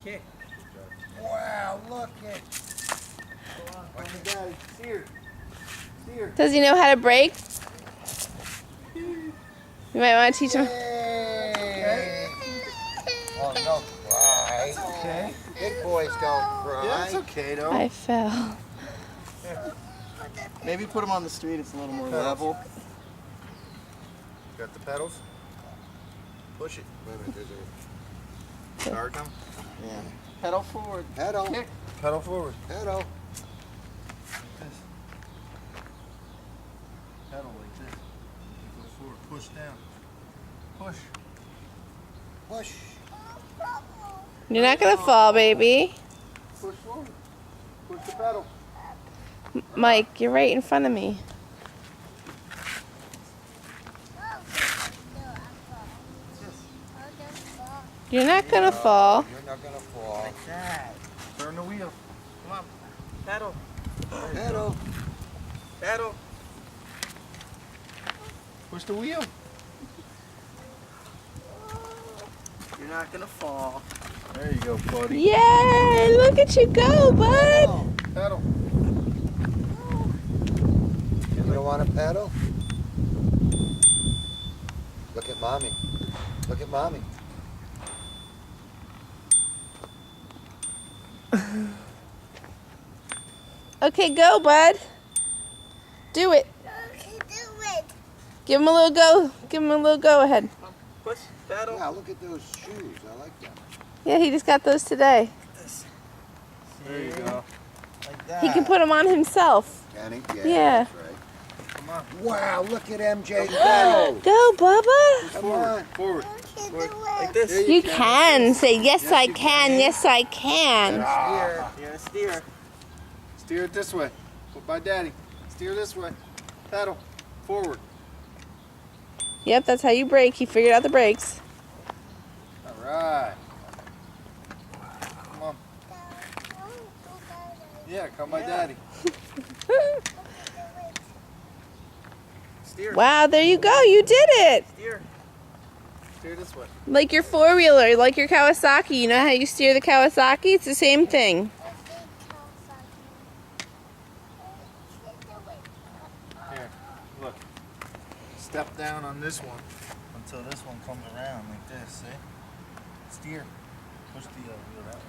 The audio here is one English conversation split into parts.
Kick. Wow, look at. Watch your daddy. Steer. Steer. Does he know how to brake? You might want to teach him. Yay. Oh, no cry. That's okay. Big boys don't cry. Yeah, it's okay though. I fell. Maybe put him on the street. It's a little more level. Got the pedals? Push it. Wait a minute, there's a start them. Yeah. Pedal forward. Pedal. Kick. Pedal forward. Pedal. This. Pedal like this. Go forward. Push down. Push. Push. You're not gonna fall, baby. Push forward. Push the pedal. Mike, you're right in front of me. You're not gonna fall. You're not gonna fall. Like that. Turn the wheel. Come on. Pedal. Pedal. Pedal. Push the wheel. You're not gonna fall. There you go, buddy. Yay! Look at you go, bud. Pedal. You don't want to pedal? Look at mommy. Look at mommy. Okay, go, bud. Do it. Okay, do it. Give him a little go. Give him a little go ahead. Push. Pedal. Wow, look at those shoes. I like them. Yeah, he just got those today. There you go. Like that. He can put them on himself. Can he? Yeah. That's right. Come on. Wow, look at MJ go. Go, Bubba. Come on. Forward. Okay, Forward. do Like it. this. There You can say, yes, Yes, I you can. can. Yes, I can. Steer. You gotta steer. Steer it this way. Put by daddy. Steer this way. Pedal. Forward. Yep, that's how you brake. He figured out the brakes. Alright. Come on. Yeah, come by daddy. Steer. Wow, there you go. You did it. Steer. Steer this way. Like your four-wheeler, like your Kawasaki. You know how you steer the Kawasaki? It's the same thing. Here, look. Step down on this one until this one comes around like this, see? Steer. Push the wheel that way.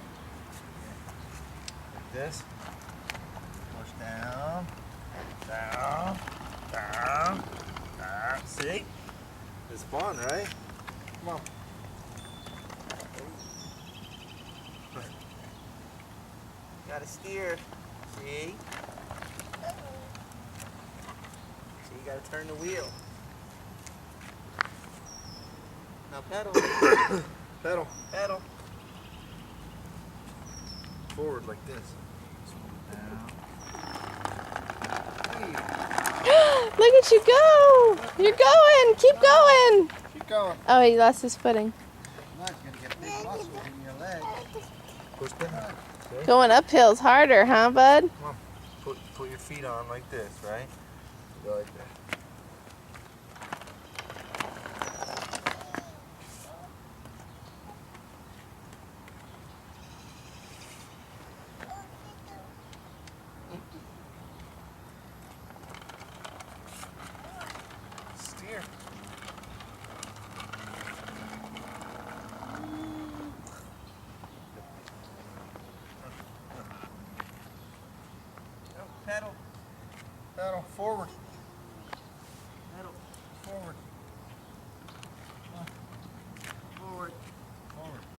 Like this. Push down. Down. Down. Down. See? It's fun, right? Come on. Gotta steer. See? So you gotta turn the wheel. Now pedal. Pedal. Pedal. Forward like this. Look at you go. You're going. Keep going. Keep going. Oh, he lost his footing. Not gonna get big muscles in your leg. Push down. Going uphill's harder, huh, bud? Come on. Put your feet on like this, right? Go like that. Steer. Pedal. Pedal forward. Pedal forward.